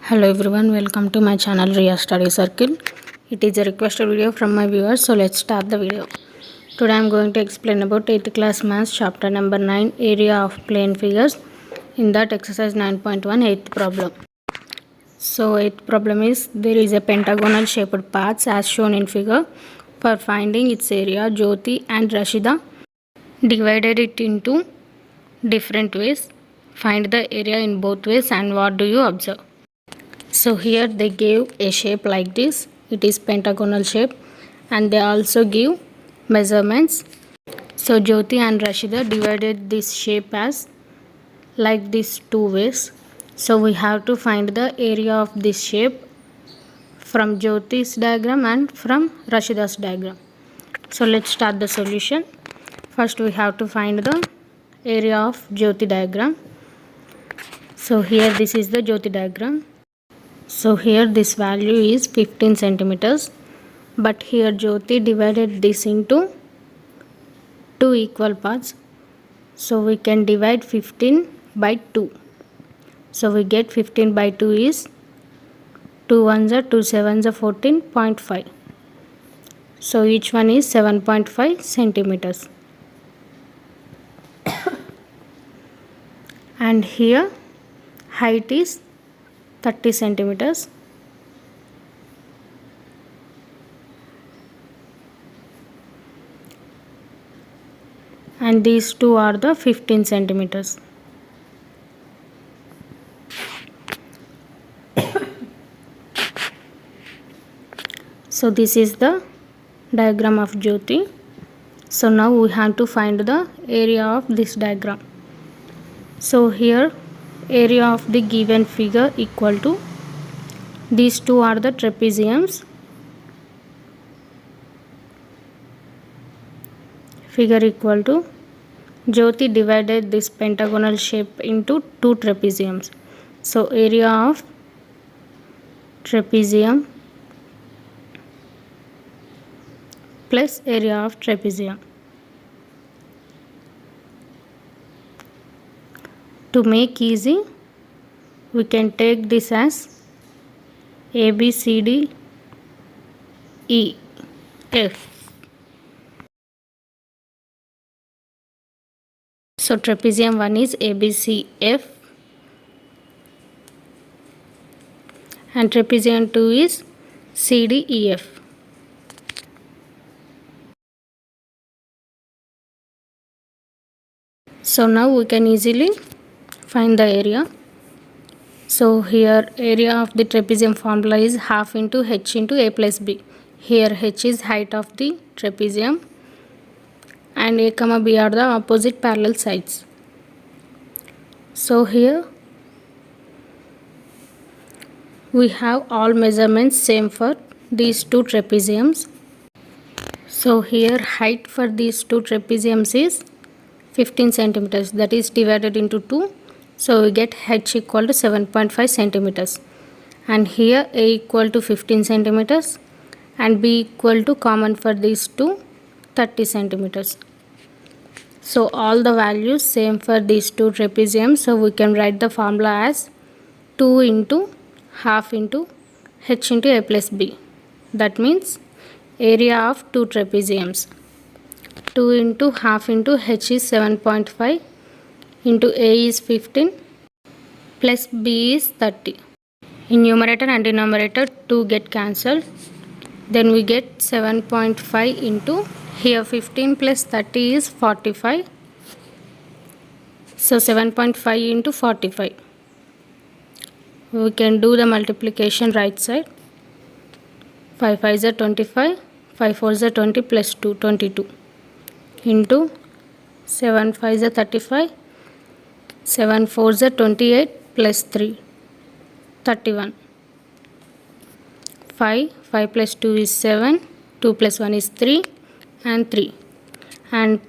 Hello everyone, welcome to my channel Ria Study Circle. It is a requested video from my viewers, so let's start the video. Today I am going to explain about 8th class maths chapter number 9, area of plane figures. In that exercise 9.1, 8th problem. So 8th problem is, there is a pentagonal shaped path as shown in figure. For finding its area, Jyoti and Rashida divided it into different ways. Find the area in both ways and what do you observe? So here they gave a shape like this. It is pentagonal shape, and they also give measurements. So Jyoti and Rashida divided this shape as like this two ways. So we have to find the area of this shape from Jyoti's diagram and from Rashida's diagram. So let's start the solution. First we have to find the area of Jyoti diagram. So here this is the Jyoti diagram. So here this value is 15 centimeters, but here Jyoti divided this into two equal parts. So we can divide 15 by 2. So we get 15 by 2 is 2 ones are 2 sevens are 14.5. So each one is 7.5 centimeters. And here height is 30 centimeters. And these two are the 15 centimeters. So this is the diagram of Jyoti. So now we have to find the area of this diagram. So here area of the given figure equal to, these two are the trapeziums. Figure equal to, Jyoti divided this pentagonal shape into two trapeziums. So area of trapezium plus area of trapezium. To make easy, we can take this as A, B, C, D, E, F. So trapezium 1 is A, B, C, F, and trapezium 2 is C, D, E, F. So now we can easily find the area. So here area of the trapezium formula is half into h into a plus b. Here h is height of the trapezium and a comma b are the opposite parallel sides. So here we have all measurements same for these two trapeziums. So here height for these two trapeziums is 15 centimeters, that is divided into 2. So we get h equal to 7.5 centimeters. And here a equal to 15 centimeters and b equal to common for these two 30 centimeters. So all the values same for these two trapeziums. So we can write the formula as 2 into half into h into a plus b. That means area of two trapeziums. 2 into half into h is 7.5 into a is 15 plus b is 30. In numerator and denominator 2 get cancelled. Then we get 7.5 into, here 15 plus 30 is 45. So 7.5 into 45. We can do the multiplication right side. 5 5s are 25, 5 4s are 20 plus 2, 22. Into 7 5s are 35, 7 4s are 28 plus 3, 31. 5 plus 2 is 7, 2 plus 1 is 3 and 3. And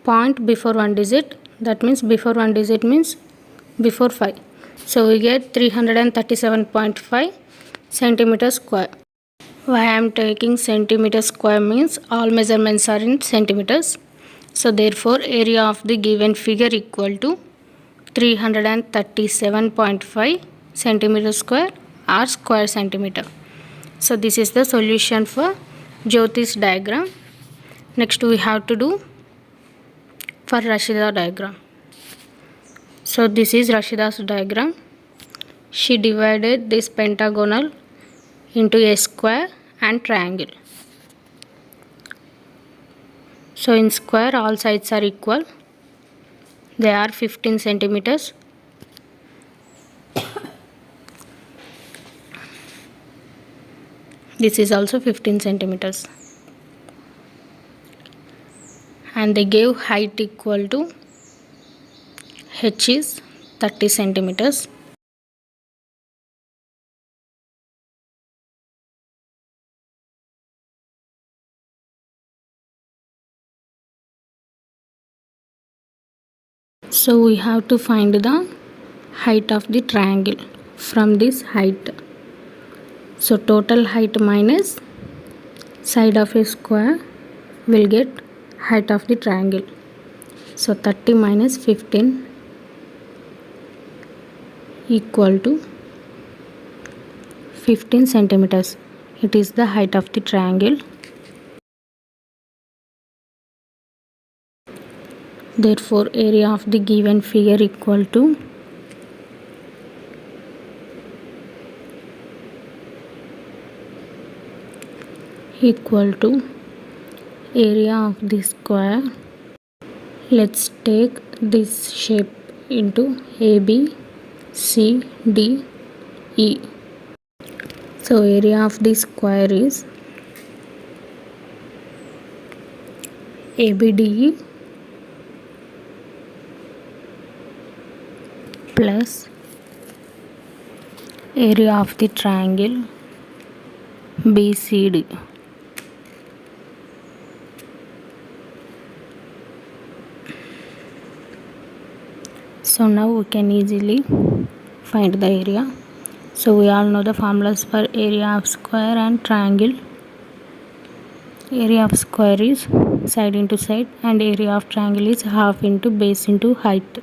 point before one digit, that means before one digit means before 5. So we get 337.5 centimeter square. Why I am taking centimeter square means all measurements are in centimeters. So therefore area of the given figure equal to 337.5 centimeter square or square centimeter. So this is the solution for Jyoti's diagram. Next we have to do for Rashida diagram. So this is Rashida's diagram. She divided this pentagonal into a square and triangle. So in square all sides are equal. They are 15 centimeters. This is also 15 centimeters. And they gave height equal to h is 30 centimeters. So we have to find the height of the triangle from this height. So total height minus side of a square will get height of the triangle. So 30 minus 15 equal to 15 centimeters. It is the height of the triangle. Therefore area of the given figure equal to area of the square. Let's take this shape into A, B, C, D, E. So area of the square is ABDE plus area of the triangle BCD. So now we can easily find the area. So we all know the formulas for area of square and triangle. Area of square is side into side and area of triangle is half into base into height.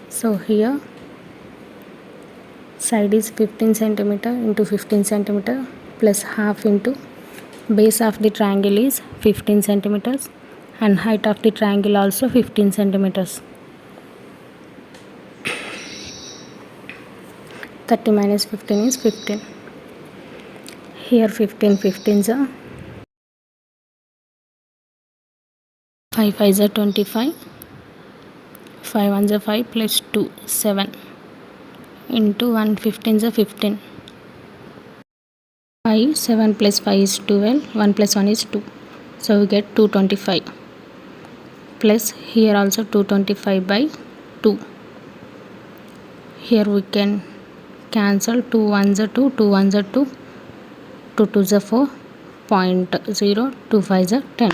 So here side is 15 centimeter into 15 centimeter plus half into base of the triangle is 15 centimeters and height of the triangle also 15 centimeters. 30 minus 15 is 15. Here 15 15s are 5 5s are 25. 5 1s are 5 plus 2 7 into 1 15s are 15. 5 7 plus 5 is 12. 1 plus 1 is 2. So we get 225 plus here also 225 by 2. Here we can cancel 2 1s are 2, 2 1s are 2, 2 2s are 4, 0.0, 2 5s are 10.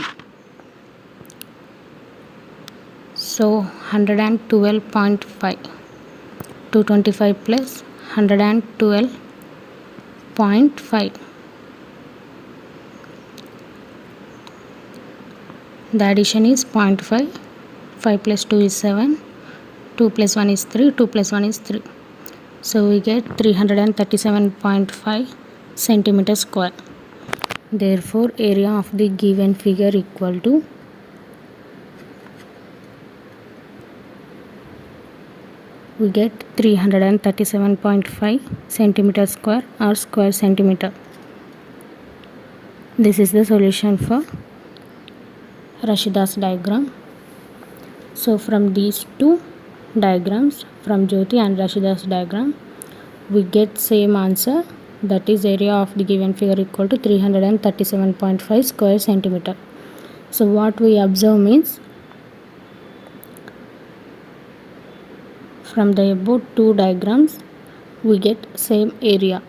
So 112.5, 225 plus 112.5. The addition is 0.5, 5 plus 2 is 7, 2 plus 1 is 3, 2 plus 1 is 3. So we get 337.5 centimeter square. Therefore area of the given figure equal to we get 337.5 centimeter square or square centimeter. This is the solution for Rashida's diagram. So from these two diagrams, from Jyoti and Rashida's diagram, we get same answer, that is area of the given figure equal to 337.5 square centimeter. So what we observe means from the above two diagrams we get same area.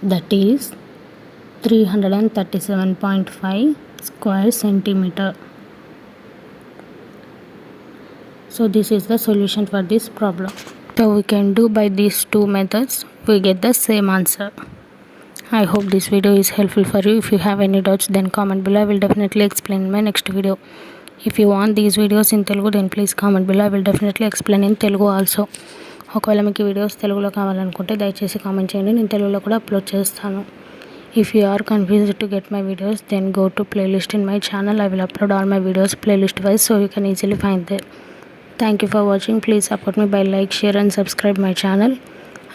That is 337.5 square centimeter. So this is the solution for this problem. So we can do by these two methods, we get the same answer. I hope this video is helpful for you. If you have any doubts, then comment below. I will definitely explain in my next video. If you want these videos in Telugu, then please comment below. I will definitely explain in Telugu also. ఒకవేళ మీకు videos తెలుగులో కావాలనుకుంటే దయచేసి comment చేయండి, నేను తెలుగులో కూడా upload చేస్తాను. If you are confused to get my videos, then go to playlist in my channel. I will upload all my videos playlist wise, so you can easily find there. Thank you for watching. Please support me by like, share and subscribe my channel,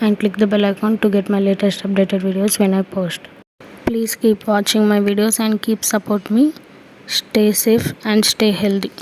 and click the bell icon to get my latest updated videos when I post. Please keep watching my videos and keep support me. Stay safe and stay healthy.